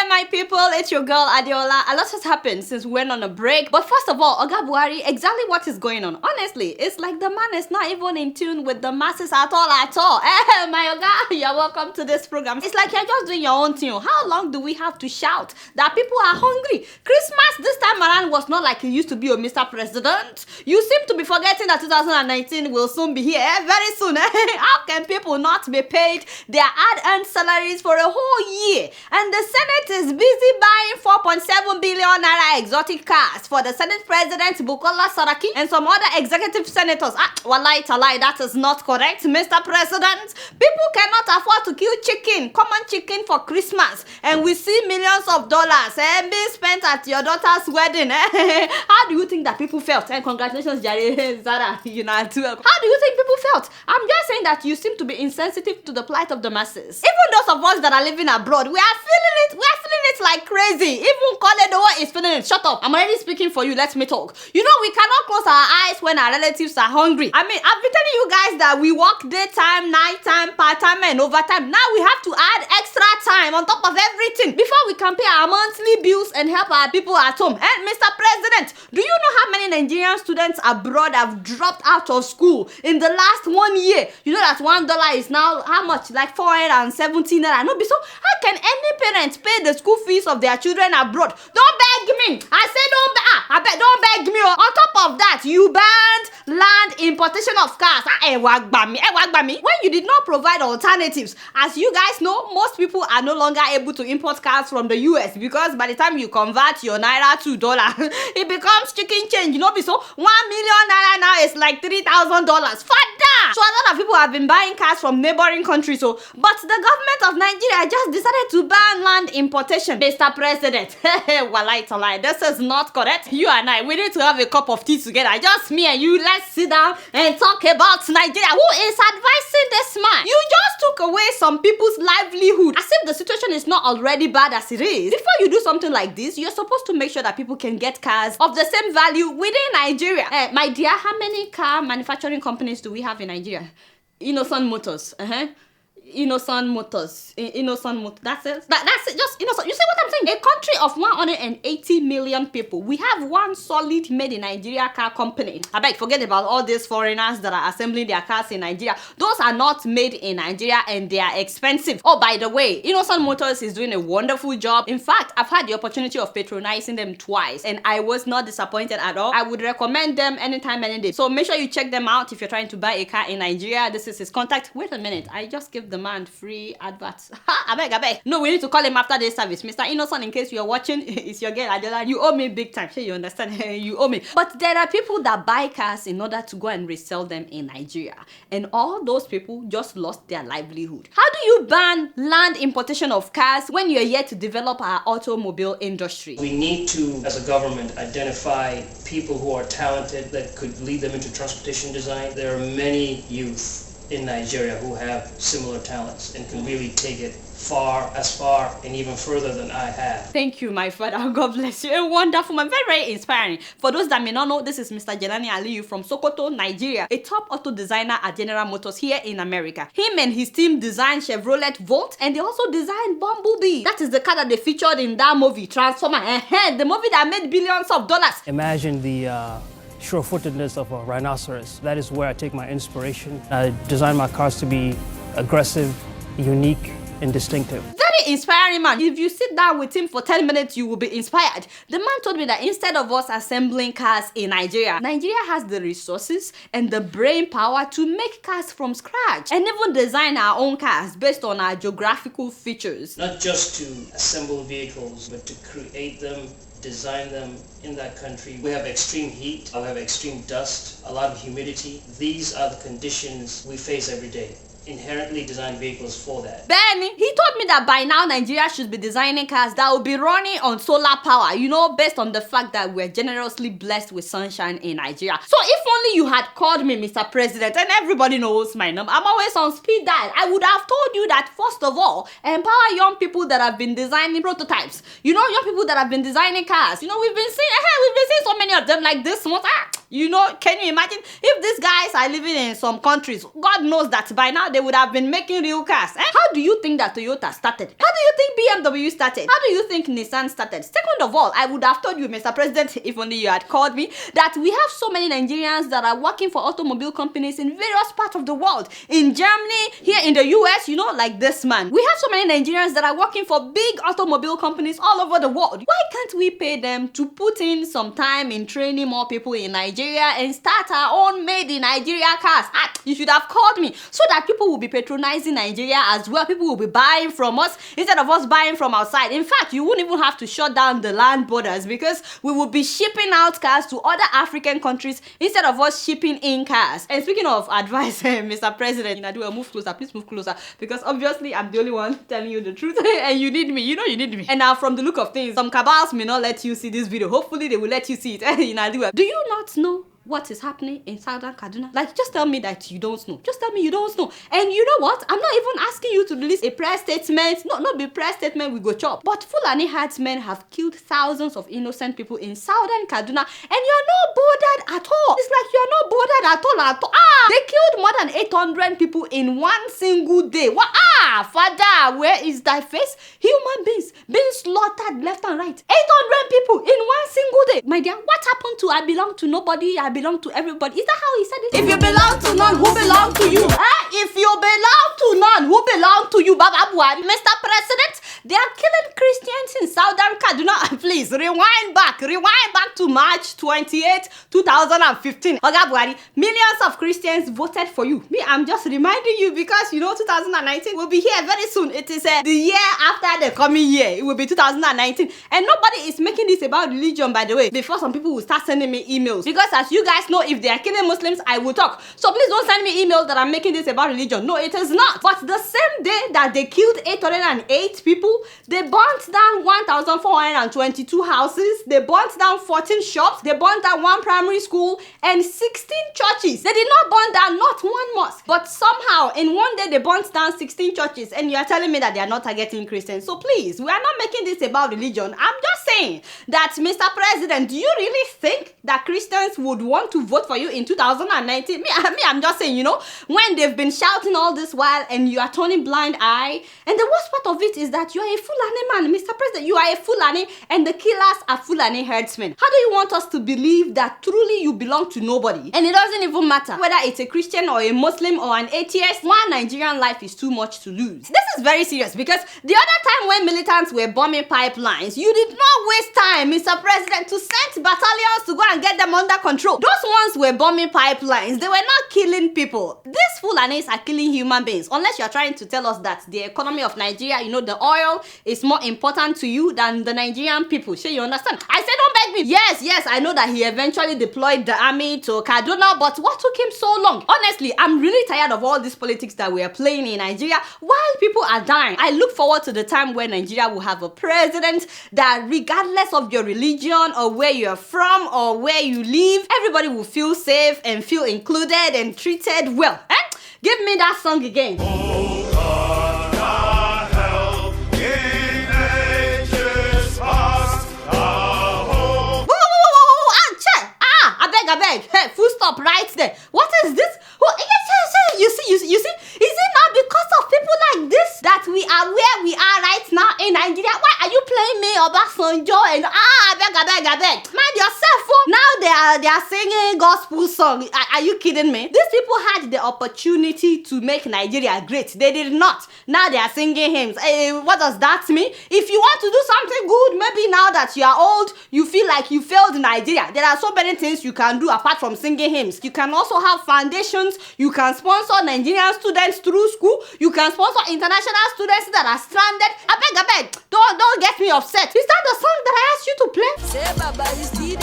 there, my people. It's your girl Adeola. A lot has happened since we went on a break. But first of all, Oga Buhari, exactly what is going on? Honestly, it's like the man is not even in tune with the masses at all. My Oga, you're welcome to this program. It's like you're just doing your own thing. How long do we have to shout that people are hungry? Christmas this time around was not like it used to be, Mr. President. You seem to be forgetting that 2019 will soon be here. Very soon. How can people not be paid their hard-earned salaries for a whole year? And the Senate is busy buying 4.7 billion naira exotic cars for the Senate President Bukola Saraki and some other executive senators. Wallahi talai, that is not correct, Mr. President. People cannot afford to kill chicken, common chicken for Christmas. And we see millions of dollars being spent at your daughter's wedding. How do you think that people felt? And congratulations, Jerry, Zara, you know, too. How do you think people felt? I'm just saying that you seem to be insensitive to the plight of the masses. Even those of us that are living abroad, we are feeling it. We are feeling it like crazy. Even Koledowa is feeling it. Shut up. I'm already speaking for you. Let me talk. You know, we cannot close our eyes when our relatives are hungry. I mean, I've been telling you guys that we work daytime, nighttime, part-time, and overtime. Now we have to add extra time on top of everything before we can pay our monthly bills and help our people at home. And Mr. President, do you know how many Nigerian students abroad have dropped out of school in the last 1 year? You know that $1 is now how much? Like 417 naira. No, so how can any parent pay the school fees of their children abroad? Don't beg me. I say don't beg me. On top of that, you banned land importation of cars. When you did not provide alternatives. As you guys know, most people are no longer able to import cars from the US because by the time you convert your naira to dollar, it becomes chicken change. You know, so 1 million naira now is like $3,000. Father! So a lot of people have been buying cars from neighboring countries. But the government of Nigeria just decided to ban land importation. Mr. President, wallahi talai, this is not correct. You and I, we need to have a cup of tea together. Just me and you, let's sit down and talk about Nigeria. Who is advising this man? You just took away some people's livelihood as if the situation is not already bad as it is. Before you do something like this, you're supposed to make sure that people can get cars of the same value within Nigeria. My dear, how many car manufacturing companies do we have in Nigeria? Innocent Motors. Innocent Motors. That's it. That's it. Just Innocent. You see what I'm saying? A country of 180 million people. We have one solid made in Nigeria car company. I beg, forget about all these foreigners that are assembling their cars in Nigeria. Those are not made in Nigeria and they are expensive. Oh, by the way, Innocent Motors is doing a wonderful job. In fact, I've had the opportunity of patronizing them twice and I was not disappointed at all. I would recommend them anytime, any day. So make sure you check them out if you're trying to buy a car in Nigeria. This is his contact. Wait a minute. I just gave the man free adverts. I beg. No, we need to call him after this service. Mr. Innocent, in case you are watching, it's your girl Adeola. You owe me big time. Sure, you understand? You owe me. But there are people that buy cars in order to go and resell them in Nigeria. And all those people just lost their livelihood. How do you ban land importation of cars when you're yet to develop our automobile industry? We need to, as a government, identify people who are talented that could lead them into transportation design. There are many youth in Nigeria who have similar talents and can really take it far and even further than I have. Thank you, my father. God bless you. A wonderful man. Very, very inspiring. For those that may not know, this is Mr. Jelani Aliyu from Sokoto, Nigeria, a top auto designer at General Motors here in America. Him and his team designed Chevrolet Volt and they also designed Bumblebee. That is the car that they featured in that movie, Transformer. The movie that made billions of dollars. Imagine the sure-footedness of a rhinoceros. That is where I take my inspiration. I design my cars to be aggressive, unique, and distinctive. Very inspiring man. If you sit down with him for 10 minutes, you will be inspired. The man told me that instead of us assembling cars in Nigeria has the resources and the brain power to make cars from scratch and even design our own cars based on our geographical features. Not just to assemble vehicles, but to create them, design them in that country. We have extreme heat, we have extreme dust, a lot of humidity. These are the conditions we face every day. Inherently designed vehicles for that. Benny, he told me that by now Nigeria should be designing cars that will be running on solar power, based on the fact that we're generously blessed with sunshine in Nigeria. So if only you had called me, Mr. President, and everybody knows my number, I'm always on speed dial, I would have told you that first of all, empower young people that have been designing prototypes. Young people that have been designing cars. We've been seeing so many of them like this month. You know, can you imagine if these guys are living in some countries? God knows that by now they would have been making real cars. How do you think that Toyota started? How do you think BMW started? How do you think Nissan started? Second of all, I would have told you, Mr. President, if only you had called me, that we have so many Nigerians that are working for automobile companies in various parts of the world. In Germany, here in the US, you know, like this man. We have so many Nigerians that are working for big automobile companies all over the world. Why can't we pay them to put in some time in training more people in Nigeria and start our own made in Nigeria cars? You should have called me so that people will be patronizing Nigeria as well. People will be buying from us instead of us buying from outside. In fact, you wouldn't even have to shut down the land borders because we will be shipping out cars to other African countries instead of us shipping in cars. And speaking of advice, Mr. President, Adeola, move closer, please move closer, because obviously I'm the only one telling you the truth and you need me. You know you need me. And now from the look of things, some cabals may not let you see this video. Hopefully they will let you see it. Do you not know what is happening in Southern Kaduna? Like, just tell me that you don't know. Just tell me you don't know. And you know what? I'm not even asking you to release a press statement. Not be press statement we go chop. But Fulani herdsmen have killed thousands of innocent people in Southern Kaduna, and you're not bothered at all. It's like you're not bothered at all. They killed more than 800 people in one single day. What? Father, where is thy face? Human beings being slaughtered left and right. 800 people in one single day. My dear, what happened to I belong to nobody, I belong to everybody? Is that how he said it? If you belong to none, who belong to you? If you belong to none, who belong to you? Baba Buhari, Mr. President, they are killing Christians in Southern Kaduna. Please, rewind back to March 28, 2015. Oga Buhari, millions of Christians voted for you. Me, I'm just reminding you because, you know, 2019 will be here very soon. It is the year after the coming year. It will be 2019. And nobody is making this about religion, by the way, before some people will start sending me emails. Because as you guys know, if they are killing Muslims, I will talk. So please don't send me emails that I'm making this about religion. No, it is not. But the same day that they killed 808 people, they burnt down 1,422 houses, they burnt down 14 shops, they burnt down 1 primary school and 16 churches. They did not burn down not one mosque. But somehow, in one day, they burnt down 16 churches, and you are telling me that they are not targeting Christians. So please, we are not making this about religion. I'm just saying that, Mr. President, do you really think that Christians would want to vote for you in 2019? I'm just saying, you know, when they've been shouting all this while and you are turning blind eye. And the worst part of it is that you are a Fulani man, Mr. President. You are a Fulani and the killers are Fulani herdsmen. How do you want us to believe that truly you belong to nobody? And it doesn't even matter whether it's a Christian or a Muslim or an atheist. One Nigerian life is too much to lose. This is very serious because the other time when militants were bombing pipelines, you did not waste time, Mr. President, to send battalions to go and get them under control. Those ones were bombing pipelines. They were not killing people. These Fulanis are killing human beings. Unless you're trying to tell us that the economy of Nigeria, you know, the oil is more important to you than the Nigerian people. Sure, you understand? I said don't beg me. Yes, I know that he eventually deployed the army to Kaduna, but what took him so long? Honestly, I'm really tired of all this politics that we are playing in Nigeria while people are dying. I look forward to the time where Nigeria will have a president that, regardless of your religion or where you're from or where you live, everybody will feel safe and feel included and treated well. Give me that song again. Oh, God, help in ages past. I beg. Hey, full stop right there. What is this? You see? Is it not because of people like this that we are where we are right now in Nigeria? Why are you playing me Obasanjo and I beg. Mind yourself. Now they are singing gospel song. Are you kidding me? These people had the opportunity to make Nigeria great. They did not. Now they are singing hymns. What does that mean? If you want to do something good, maybe now that you are old, you feel like you failed Nigeria. There are so many things you can do apart from singing hymns. You can also have foundations. You can sponsor Nigerian students through school. You can sponsor international students that are stranded. I beg. Don't get me upset. Is that the song that I asked you to play? Say, Baba, you see